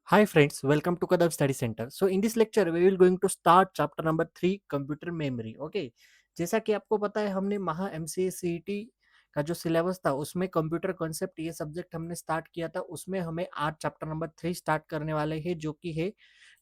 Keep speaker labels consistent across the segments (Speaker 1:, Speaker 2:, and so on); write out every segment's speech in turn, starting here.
Speaker 1: Hi friends, welcome to Kadam Study Center. So in this lecture we will going to start chapter number 3 computer memory. Okay. जैसा कि आपको पता है हमने महा एमसीए सीईटी का जो सिलेबस था उसमें कंप्यूटर कॉन्सेप्ट ये सब्जेक्ट हमने स्टार्ट किया था, उसमें हमें आज चैप्टर नंबर 3 स्टार्ट करने वाले हैं जो कि है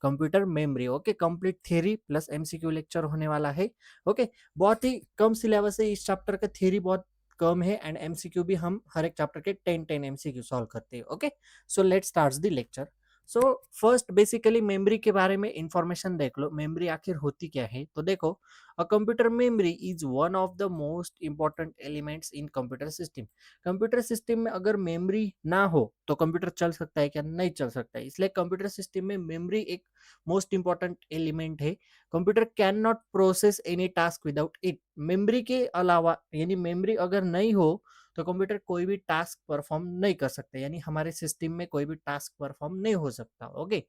Speaker 1: computer memory. Okay, complete theory plus MCQ lecture होने वाला है. ओके, बहुत ही कम सिलेबस है इस चैप्टर का, थ्योरी बहुत कम है एंड एमसीक्यू भी हम हर एक चैप्टर के 10 एमसीक्यू सॉल्व करते हैं. Okay, so let's start the lecture. So first basically memory के बारे में इंफॉर्मेशन देख लो. मेमोरी आखिर होती क्या है, तो देखो, a computer memory is one of the most important elements in computer system. Computer system में अगर मेमोरी ना हो तो कंप्यूटर चल सकता है क्या? नहीं चल सकता है. इसलिए कंप्यूटर सिस्टम में मेमोरी एक मोस्ट इंपॉर्टेंट एलिमेंट है. Computer can not process any task without it. Memory के अलावा यानी मेमोरी अगर नहीं हो तो कंप्यूटर कोई भी टास्क परफॉर्म नहीं कर सकते, यानी हमारे सिस्टम में कोई भी टास्क परफॉर्म नहीं हो सकता. Okay,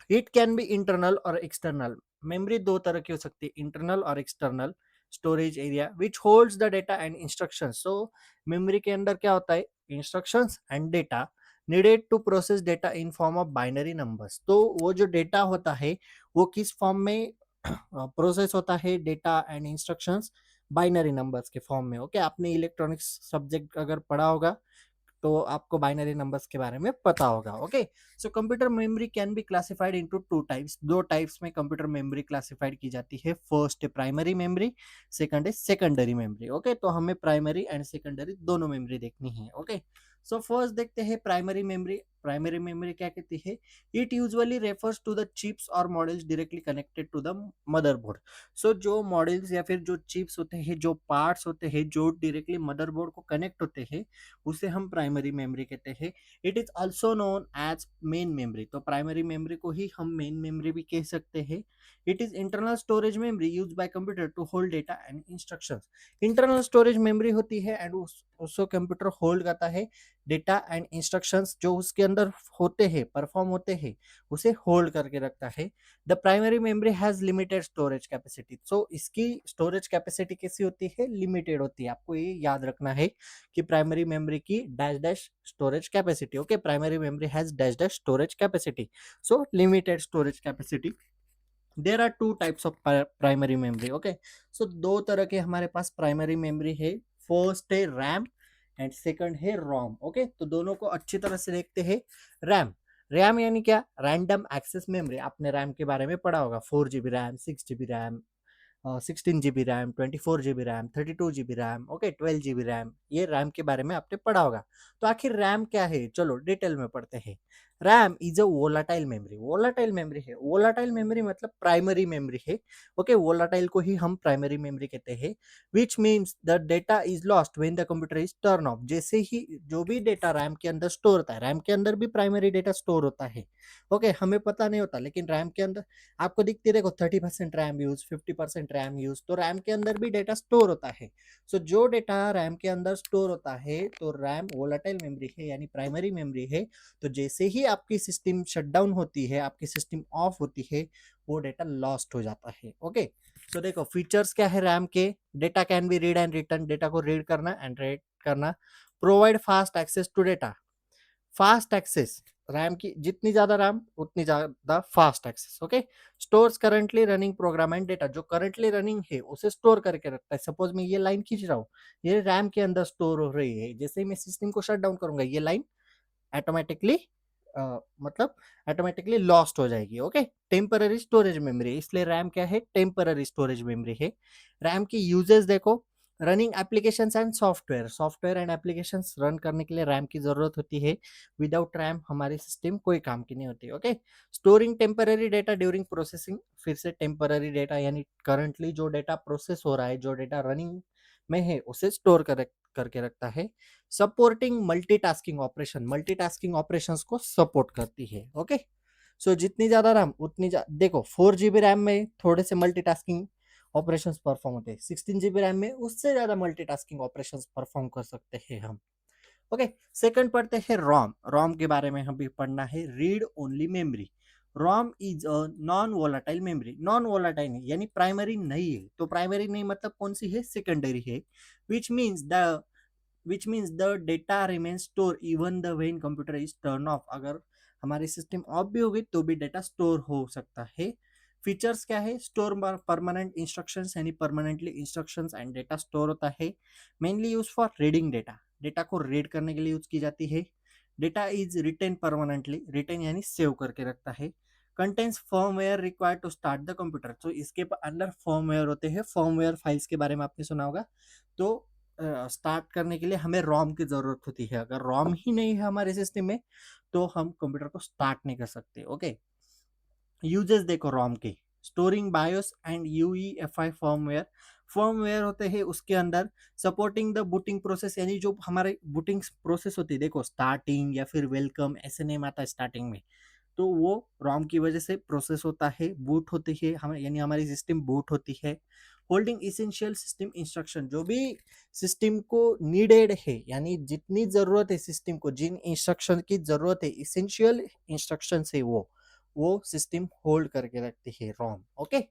Speaker 1: it can be internal और एक्सटर्नल. मेमोरी दो तरह की हो सकती है, इंटरनल और external. Storage area which holds the data and instructions. So memory के अंदर क्या होता है? Instructions and data needed to process data in form of binary numbers. तो वो जो डेटा होता है वो किस फॉर्म में प्रोसेस होता है? Data and instructions binary numbers के फॉर्म में. ओके, आपने इलेक्ट्रॉनिक्स सब्जेक्ट अगर पढ़ा होगा तो आपको बाइनरी नंबर्स के बारे में पता होगा. Okay, so computer memory can be classified into two types. दो टाइप्स में कंप्यूटर मेमोरी क्लासिफाइड की जाती है. फर्स्ट है प्राइमरी मेमोरी, सेकंड है सेकेंडरी मेमोरी. ओके, तो हमें प्राइमरी एंड सेकेंडरी दोनों मेमोरी देखनी है. ओके, सो फर्स्ट देखते हैं प्राइमरी मेमोरी. प्राइमरी मेमोरी क्या कहती है? It usually refers to the chips और modules directly connected to the motherboard. So जो मॉड्यूल्स या फिर जो चिप्स होते हैं, जो पार्ट्स होते हैं जो डायरेक्टली मदरबोर्ड को कनेक्ट होते हैं, उसे हम प्राइमरी मेमोरी कहते हैं. It is also known as main memory. तो प्राइमरी मेमोरी को ही हम मेन मेमोरी भी कह सकते हैं. It is internal storage memory use by computer to hold data and instructions. Internal storage memory होती है एंड उसको कंप्यूटर होल्ड करता है. डेटा एंड इंस्ट्रक्शंस जो उसके अंदर होते हैं, परफॉर्म होते हैं, उसे होल्ड करके रखता है. The primary memory has limited storage capacity. So इसकी स्टोरेज कैपेसिटी कैसी होती है? लिमिटेड होती है. आपको ये याद रखना है कि प्राइमरी मेमोरी की dash dash storage capacity. Okay, primary memory has dash dash storage capacity, so limited storage capacity. There are two types of primary memory. Okay, so दो तरह के हमारे पास प्राइमरी मेमोरी है. फर्स्ट है रैम एंड सेकंड है ROM. Okay, तो दोनों को अच्छी तरह से देखते हैं. रैम, रैम यानी क्या? Random access memory. आपने रैम के बारे में पढ़ा होगा. 4 GB RAM, 6 GB RAM, 16 GB RAM, 24 GB RAM, 32 GB RAM, okay, 12 GB RAM. ये रैम के बारे में आपने पढ़ा होगा. तो आखिर रैम क्या है? चलो डिटेल में पढ़ते हैं. RAM is a volatile memory. Volatile memory है. वोलाटाइल मेमोरी मतलब प्राइमरी मेमोरी है. ओके, वोलाटाइल को ही हम प्राइमरी मेमोरी कहते हैं. Which means the data is lost when the computer is turn of. जैसे ही जो भी डेटा रैम के अंदर स्टोर होता है, रैम के अंदर भी प्राइमरी डेटा स्टोर होता है. ओके, हमें पता नहीं होता, लेकिन रैम के अंदर आपको दिखती है, देखो 30% रैम यूज, 50% रैम यूज, तो रैम के अंदर भी डेटा स्टोर होता है. सो जो डेटा रैम के अंदर स्टोर होता है, तो रैम वोलेटाइल मेमोरी है यानी प्राइमरी मेमोरी है. तो जैसे ही आपकी सिस्टम शटडाउन होती है, आपकी सिस्टम ऑफ होती है, वो डेटा लॉस्ट हो जाता है. ओके, सो देखो फीचर्स क्या है रैम के? Data can be read and written. Data को रीड करना एंड राइट करना. Provide fast access to data. Fast access, RAM की जितनी ज्यादा रैम उतनी ज्यादा fast access. Okay, stores currently running program and data. जो करंटली रनिंग है उसे स्टोर करके रखता है. सपोज मैं ये लाइन खींच रहा हूँ, ये रैम के अंदर स्टोर हो रही है. जैसे ही मैं सिस्टम को शट डाउन करूंगा, ये लाइन ऑटोमेटिकली मतलब ऑटोमेटिकली लॉस्ट हो जाएगी. Okay, temporary storage memory. इसलिए रैम क्या है? टेम्पररी स्टोरेज मेमोरी है. रैम की यूजेस देखो. Running applications and software. Software and applications run करने के लिए रैम की जरूरत होती है. विदाउट रैम हमारी सिस्टम कोई काम की नहीं होती. Okay, storing temporary data during processing. फिर से टेम्पररी डेटा यानी करंटली जो डेटा प्रोसेस हो रहा है, जो डेटा रनिंग में है, उसे स्टोर करके रखता है. Supporting multitasking operation. Multitasking operations को सपोर्ट करती है. ओके, सो जितनी ज्यादा रैम उतनी देखो 4 GB रैम में थोड़े से मल्टीटास्किंग ऑपरेशंस परफॉर्म होते हैं. 16 GB रैम में उससे ज्यादा मल्टीटास्किंग ऑपरेशंस परफॉर्म कर सकते हैं हम. ओके, सेकंड पढ़ते हैं रोम. रोम के बारे में हम भी पढ़ना है. Read only memory. ROM is a non volatile memory. Non volatile यानी प्राइमरी नहीं है. तो प्राइमरी नहीं मतलब कौन सी है? सेकेंडरी है. Which means the data remain store even the when computer is turn off. अगर हमारी सिस्टम ऑफ भी होगी तो भी डेटा स्टोर हो सकता है। फीचर्स क्या है, स्टोर परमानेंट इंस्ट्रक्शंस यानी permanently instructions and data store होता है। Mainly use for reading data, data को रीड करने के लिए यूज की जाती है। Data is retain permanently, retain यानी सेव करके रखता है। Contents firmware required to start the computer, तो इसके अंदर फर्मवेयर होते हैं। फर्मवेयर फाइल्स के बारे में आपने सुना होगा। तो स्टार्ट करने के लिए हमें रोम की जरूरत होती है। अगर रोम ही नहीं है हमारे सिस्टम में तो हम कंप्यूटर को स्टार्ट नहीं कर सकते। ओके, यूजेस देखो रोम के, storing BIOS and UEFI firmware. Firmware होते हैं उसके अंदर सपोर्टिंग द बूटिंग प्रोसेस, यानी जो हमारे बूटिंग प्रोसेस होती है, देखो स्टार्टिंग या फिर वेलकम ऐसे नेम आता है स्टार्टिंग में, तो वो रोम की वजह से प्रोसेस होता है, बूट होती है हम, यानी हमारी सिस्टम बूट होती है। होल्डिंग इसेंशियल सिस्टम इंस्ट्रक्शन, जो भी सिस्टम को नीडेड है, यानी जितनी जरूरत है सिस्टम को, जिन इंस्ट्रक्शन की जरूरत है, इसेंशियल इंस्ट्रक्शन है वो सिस्टम होल्ड करके रखती है रोम। Okay,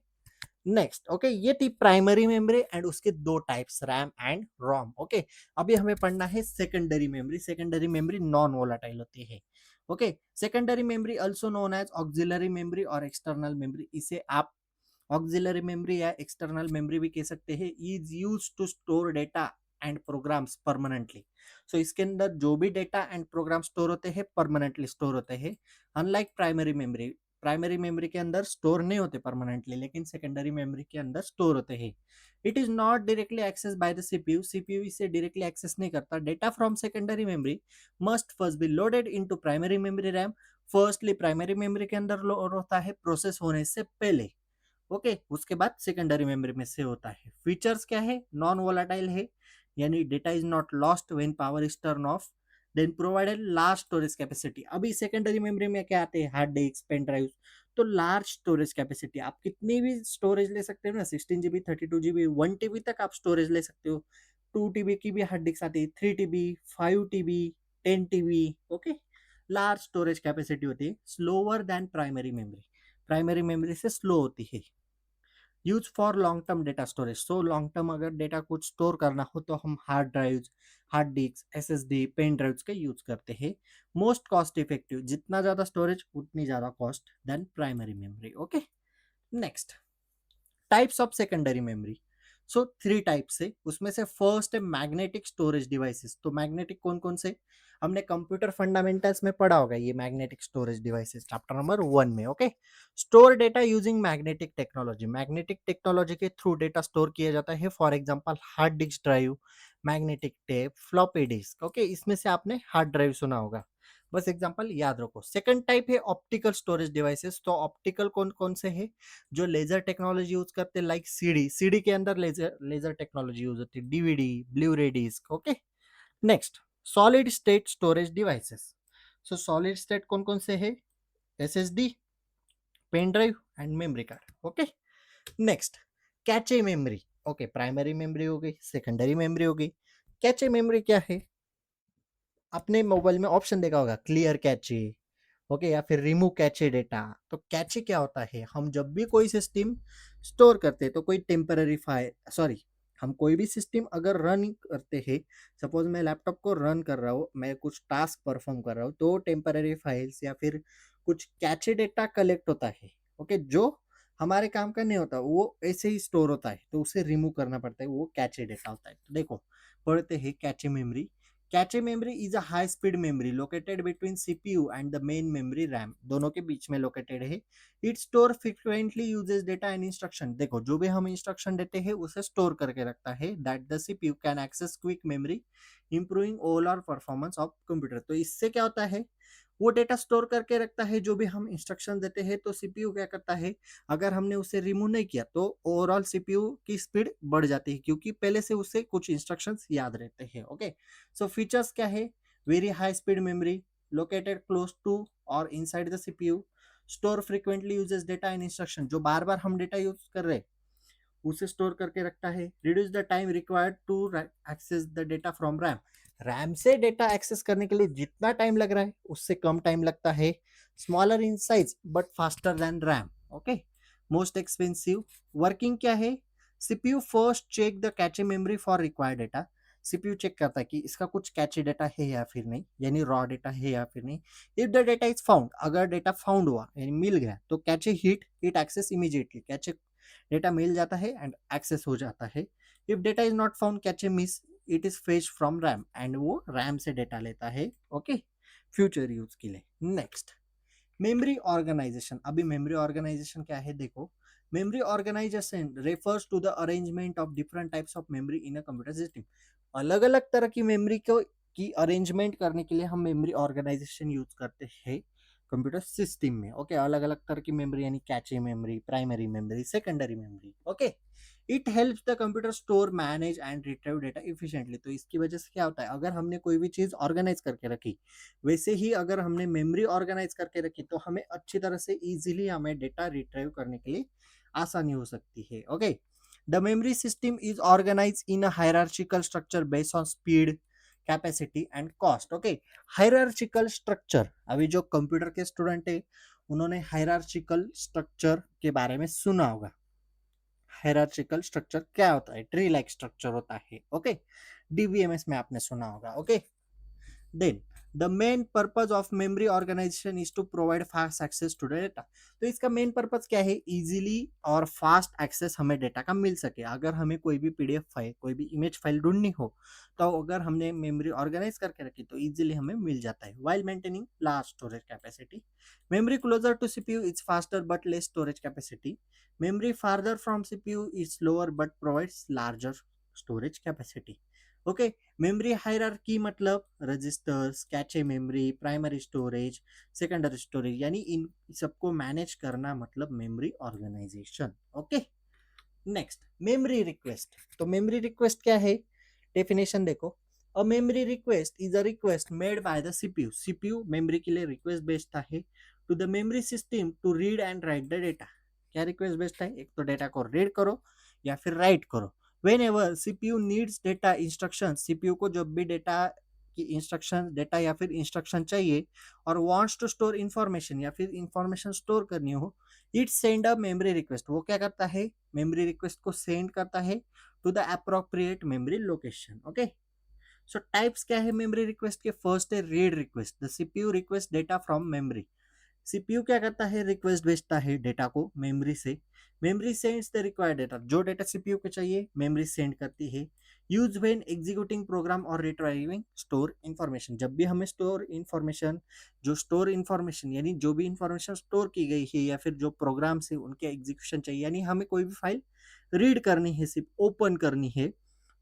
Speaker 1: next. ओके, ये थी प्राइमरी मेमोरी एंड उसके दो types, RAM and ROM. Okay, अभी हमें पढ़ना है secondary memory. Secondary memory non volatile होती है। Okay, secondary memory also known as auxiliary memory और एक्सटर्नल मेमोरी, इसे आप ऑक्सिलरी मेमोरी या एक्सटर्नल मेमोरी भी कह सकते हैं। Is use to store data and programs permanently. So इसके अंदर जो भी डेटा एंड प्रोग्राम स्टोर होते हैं परमानेंटली स्टोर होते हैं। Unlike primary memory, primary memory के अंदर स्टोर नहीं होते परमानेंटली, लेकिन सेकेंडरी मेमोरी के अंदर स्टोर होते हैं। It is not directly access by the CPU, CPU इसे डायरेक्टली एक्सेस नहीं करता। Data from secondary memory must first be loaded into primary memory RAM. Firstly primary memory के अंदर लोड होता है प्रोसेस होने से पहले। ओके, उसके बाद सेकेंडरी मेमोरी में से होता है। फीचर्स क्या है, नॉन वोलाटाइल है, यानी data is not lost when power is turn off. Then provided large storage capacity. अभी सेकेंडरी मेमोरी में क्या आते हैं, हार्ड डिस्क, पेन ड्राइव, तो लार्ज स्टोरेज कैपेसिटी, आप कितनी भी स्टोरेज ले सकते हो ना, 16 GB, 32 GB, 1 TB तक आप स्टोरेज ले सकते हो। 2 TB की भी हार्ड डिस्क आती है, 3 TB, 5 TB, 10 TB। Okay, large storage capacity होती है, slower than primary memory, primary memory से स्लो होती है। Use for long term data storage, so long term अगर डेटा कुछ स्टोर करना हो तो हम hard drive, hard disk, SSD, pen drives का यूज करते हैं। मोस्ट कॉस्ट इफेक्टिव, जितना ज्यादा स्टोरेज उतनी ज्यादा cost than primary memory. Okay, next, types of secondary memory. So 3 types है, उसमें से फर्स्ट है मैग्नेटिक स्टोरेज डिवाइसेस। तो मैग्नेटिक कौन कौन से, हमने कंप्यूटर फंडामेंटल्स में पढ़ा होगा ये magnetic storage devices chapter number 1 में। Okay, store data using magnetic technology, magnetic technology के थ्रू डेटा स्टोर किया जाता है। For example hard disk drive, magnetic tape, floppy disk. Okay, इसमें से आपने हार्ड ड्राइव सुना होगा, बस एग्जांपल याद रखो। सेकंड टाइप है ऑप्टिकल स्टोरेज डिवाइसेस। तो ऑप्टिकल कौन कौन से है, जो लेजर टेक्नोलॉजी यूज करते हैं, लाइक सीडी, सीडी के अंदर लेजर लेजर टेक्नोलॉजी यूज होती है, DVD, blu ray disc. Okay, next, solid state storage devices. So solid state कौन कौन से है, SSD, pen drive and memory card. Okay, next, cache memory. Okay, primary memory हो गई, सेकेंडरी मेमोरी हो गई। कैचे मेमोरी क्या है, अपने मोबाइल में ऑप्शन देखा होगा, क्लियर कैचे, ओके, या फिर रिमूव कैचे डेटा। तो कैचे क्या होता है, हम जब भी कोई सिस्टम स्टोर करते हैं तो कोई टेम्पररी फाइल, सॉरी, हम कोई भी सिस्टम अगर रन करते हैं, सपोज मैं लैपटॉप को रन कर रहा हूँ, मैं कुछ टास्क परफॉर्म कर रहा हूँ, तो टेम्पररी फाइल्स या फिर कुछ कैचे डेटा कलेक्ट होता है। ओके, जो हमारे काम का नहीं होता वो ऐसे ही स्टोर होता है, तो उसे रिमूव करना पड़ता है, वो कैचे डेटा होता है। तो देखो, पढ़ते हैं cache memory. Cache memory is a high speed memory located between CPU and the main memory RAM, दोनों के बीच में लोकेटेड है। It store frequently uses data and instruction, देखो जो भी हम इंस्ट्रक्शन देते हैं उसे स्टोर करके रखता है। That the CPU can access quick memory, improving overall performance of computer. तो इससे क्या होता है, वो डेटा स्टोर करके रखता है, जो भी हम इंस्ट्रक्शन देते हैं, तो सीपीयू क्या करता है, अगर हमने उसे रिमूव नहीं किया तो ओवरऑल सीपीयू की स्पीड बढ़ जाती है, क्योंकि पहले से उसे कुछ इंस्ट्रक्शंस याद रहते हैं। ओके, सो फीचर्स क्या है, very high speed memory located close to और inside the CPU, store frequently uses data and instruction, जो बार बार हम डेटा यूज कर रहे हैं उसे स्टोर करके रखता है। Reduce the time required to access the data from RAM, RAM से डेटा एक्सेस करने के लिए जितना टाइम लग रहा है उससे कम टाइम लगता है। Smaller in size but faster than RAM. Okay, most expensive. Working क्या है, CPU first check the cache memory for required data, CPU check करता है कि इसका कुछ कैचे डेटा है या फिर नहीं, यानी रॉ डेटा है या फिर नहीं। If the data is found, अगर डेटा फाउंड हुआ यानी मिल गया तो cache hit it access immediately, cache data मिल जाता है एंड एक्सेस हो जाता है। If data is not found cache miss, it is fetch from RAM and वो रैम से डेटा लेता है, ओके, फ्यूचर यूज के लिए। Next, memory organization. अभी मेमोरी ऑर्गेनाइजेशन क्या है देखो, memory organization refers to the arrangement of different types of memory in a computer system. अलग अलग तरह की मेमोरी को की अरेंजमेंट करने के लिए हम मेमोरी ऑर्गेनाइजेशन यूज करते हैं कंप्यूटर सिस्टम में, ओके। अलग अलग तरह की मेमोरी यानी cache memory, primary memory, secondary memory, okay. It helps the computer store, manage and retrieve data efficiently. तो इसकी वजह से क्या होता है, अगर हमने कोई भी चीज ऑर्गेनाइज करके रखी, वैसे ही अगर हमने मेमोरी ऑर्गेनाइज करके रखी तो हमें अच्छी तरह से इजीली हमें डेटा रिट्रीव करने के लिए आसानी हो सकती है, okay. The memory system is organize in a hierarchical structure based on speed, capacity and cost, okay. Hierarchical structure, अभी जो कंप्यूटर के स्टूडेंट है उन्होंने हायरार्चिकल स्ट्रक्चर के बारे में सुना होगा। हायरार्चिकल स्ट्रक्चर क्या होता है, ट्री लाइक स्ट्रक्चर होता है, ओके। डीबीएमएस में आपने सुना होगा, okay. Then the main purpose of memory organization is to provide fast access to data। तो इसका मेन पर्पज क्या है, इजीली और फास्ट एक्सेस हमें डेटा का मिल सके। अगर हमें कोई भी पीडीएफ फाइल, कोई भी इमेज फाइल ढूंढनी हो तो अगर हमने मेमोरी ऑर्गेनाइज करके रखी तो इजीली हमें मिल जाता है। while maintaining large storage capacity, memory closer to CPU is faster but less storage capacity, memory farther from CPU is slower but provides larger storage capacity, okay. Memory hierarchy मतलब registers, cache memory, primary storage, secondary storage, यानी इन सबको manage करना मतलब memory organization, okay. Next, memory request. तो memory request क्या है, definition देखो, a memory request is a request made by the CPU. CPU memory के लिए रिक्वेस्ट भेजता है to the memory system to read and write the data. क्या request भेजता है, एक तो डेटा को रीड करो या फिर राइट करो। whenever CPU needs data instruction, CPU को जब भी डेटा की इंस्ट्रक्शन, डेटा या फिर इंस्ट्रक्शन चाहिए और wants to store information या फिर इंफॉर्मेशन स्टोर करनी हो, it send a memory request. वो क्या करता है, मेमोरी रिक्वेस्ट को सेंड करता है to the appropriate memory location, okay. So types क्या है मेमोरी रिक्वेस्ट के, फर्स्ट है read request, the CPU request data from memory. CPU क्या करता है, रिक्वेस्ट भेजता है डेटा को मेमोरी से, memory sends the required data, जो डेटा सीपीयू को चाहिए मेमोरी सेंड करती है। यूज व्हेन एग्जीक्यूटिंग प्रोग्राम और रिट्राइविंग स्टोर इन्फॉर्मेशन, जब भी हमें स्टोर इन्फॉर्मेशन, जो स्टोर इन्फॉर्मेशन यानी जो भी इन्फॉर्मेशन स्टोर की गई है या फिर जो प्रोग्राम से उनके एग्जीक्यूशन चाहिए, यानी हमें कोई भी फाइल रीड करनी है, सिर्फ ओपन करनी है,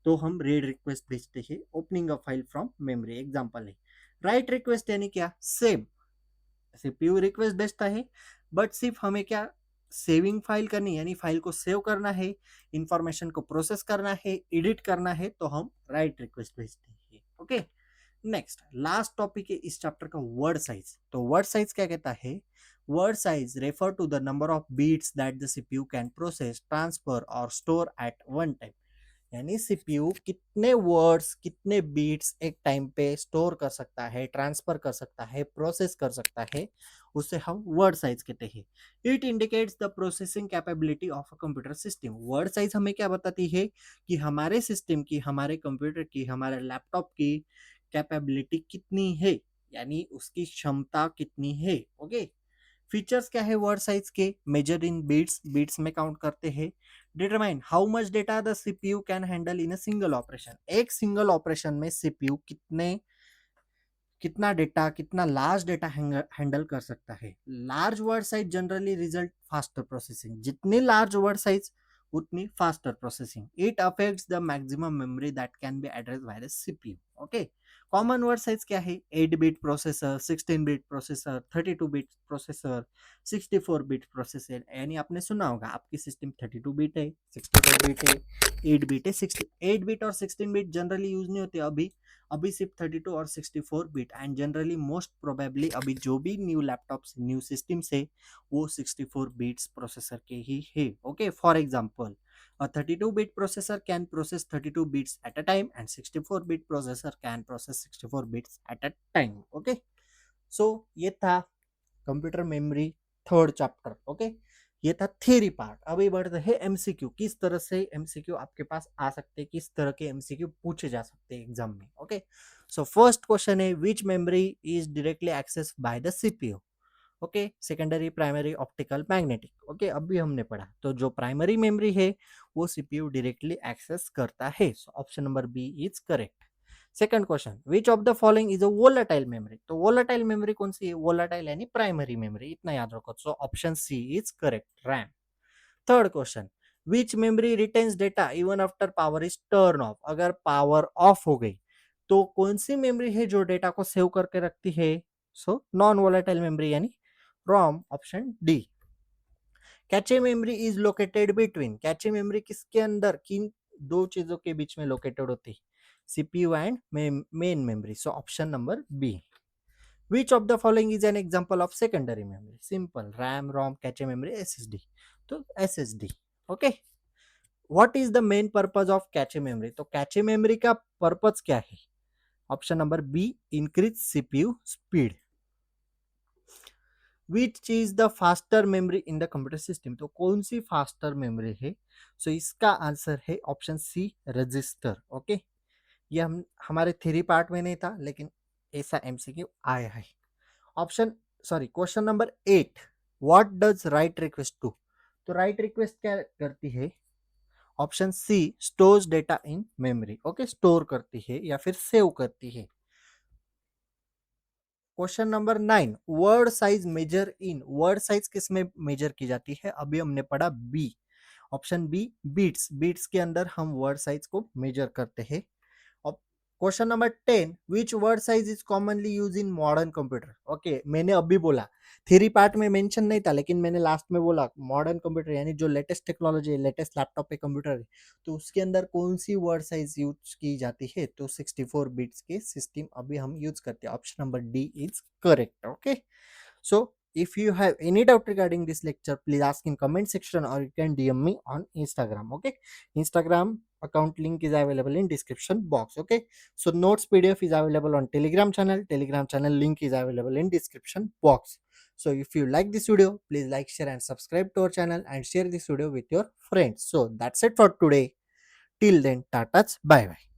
Speaker 1: तो हम रीड रिक्वेस्ट भेजते हैं, opening a file from memory, example है। राइट रिक्वेस्ट यानी क्या, सेम सीपीयू रिक्वेस्ट भेजता है बट सिर्फ हमें क्या, सेविंग फाइल करनी, यानी फाइल को सेव करना है, इंफॉर्मेशन को प्रोसेस करना है, एडिट करना है, तो हम राइट रिक्वेस्ट भेजते हैं, ओके। नेक्स्ट, लास्ट टॉपिक है इस चैप्टर का, वर्ड साइज। तो वर्ड साइज क्या कहता है, word size refer to the number of bits that the CPU can process, transfer और स्टोर एट वन टाइम। यानी सीपीयू कितने वर्ड्स, कितने बीट्स एक टाइम पे स्टोर कर सकता है, ट्रांसफर कर सकता है, प्रोसेस कर सकता है, उसे हम वर्ड साइज कहते हैं। It indicates the processing capability of a computer system. Word size हमें क्या बताती है कि हमारे सिस्टम की, हमारे कंप्यूटर की, हमारे लैपटॉप की कैपेबिलिटी कितनी है, यानी उसकी क्षमता कितनी है, ओके। फीचर्स क्या है वर्ड साइज के, मेजर इन बीट्स, बीट्स में काउंट करते हैं। Determine how much data the CPU can handle in a single operation, एक सिंगल ऑपरेशन में सीपीयू कितना डेटा, कितना लार्ज डेटा हैंडल कर सकता है। Large word size generally result faster processing, जितनी लार्ज वर्ड साइज उतनी faster processing. It affects the maximum memory that can be address bye the CPU, okay. Common word size क्या है, 8 bit processor, 16 bit processor, 32 bit processor, 64 bit processor, यानी आपने सुना होगा आपकी system 32 bit है, 64 bit है, 8 बिट है, 8 बिट और 16 बिट जनरली यूज नहीं होते अभी, अभी सिर्फ 32 और 64 bit, and generally most probably अभी जो भी न्यू लैपटॉप्स, न्यू सिस्टम से वो 64 बिट्स प्रोसेसर के ही है, okay. For example, a 32-bit processor can process 32 bits at a time and 64-bit processor can process 64 bits at a time, okay। सो ये था computer memory third chapter, okay. ये था theory part. अभी बढ़ते हैं MCQ, किस तरह से एमसीक्यू आपके पास आ सकते हैं, किस तरह के एमसीक्यू पूछे जा सकते हैं एग्जाम में। ओके, सो फर्स्ट क्वेश्चन है which memory is directly access by the CPU. Okay, secondary, primary, optical, magnetic. Okay, अभी हमने पढ़ा तो जो प्राइमरी मेमोरी है वो सीपीयू डायरेक्टली एक्सेस करता है। So option number B is correct. Second question, which of the following is a volatile memory. तो वोलेटाइल मेमोरी कौन सी है, वोलेटाइल यानी प्राइमरी मेमोरी, इतना याद रखो। So option C is correct, RAM. Third question, which memory retains data even after power is turn off. अगर power off हो गई तो कौन सी मेमोरी है जो डेटा को सेव करके रखती है। सो नॉन वोलेटाइल मेमोरी यानी ROM, option D. Cache memory is located between. Cache memory किसके अंदर, किन दो चीजों के बीच में लोकेटेड होती है, CPU and main memory. So option number B. Which of the following is an example of secondary memory. Simple, RAM, ROM, cache memory, SSD. तो SSD. Okay, what is the main purpose of cache memory. तो cache memory का purpose क्या है, option number B, increase CPU speed. Which is the faster memory in the computer system. तो कौन सी faster memory है। सो इसका answer है option सी, register. Okay, ये हम हमारे थ्योरी पार्ट में नहीं था लेकिन ऐसा एमसीक्यू आया है। Option sorry, question number 8, what does write request to. तो राइट रिक्वेस्ट क्या करती है, option C, stores data in memory. Okay, store करती है या फिर सेव करती है। Question number 9, word size measure in. Word size किस में मेजर की जाती है, अभी हमने पढ़ा B, option B, bits. Bits के अंदर हम वर्ड साइज को मेजर करते हैं। Question number 10, which word size is commonly use in modern computer. Okay, मैंने अभी बोला, थ्योरी पार्ट में मेंशन नहीं था लेकिन मैंने लास्ट में बोला मॉडर्न कंप्यूटर यानी जो लेटेस्ट टेक्नोलॉजी है, लेटेस्ट लैपटॉप पे कंप्यूटर है, तो उसके अंदर कौन सी वर्ड साइज यूज की जाती है। तो 64 बिट्स के सिस्टम अभी हम यूज करते हैं। Option number D is correct. Okay, so if you have any doubt regarding this lecture, please ask in comment section or you can DM me on Instagram. Okay, Instagram account link is available in description box. Okay, so notes PDF is available on Telegram channel. Telegram channel link is available in description box. So if you like this video, please like, share and subscribe to our channel and share this video with your friends. So that's it for today. Till then, tata, bye bye.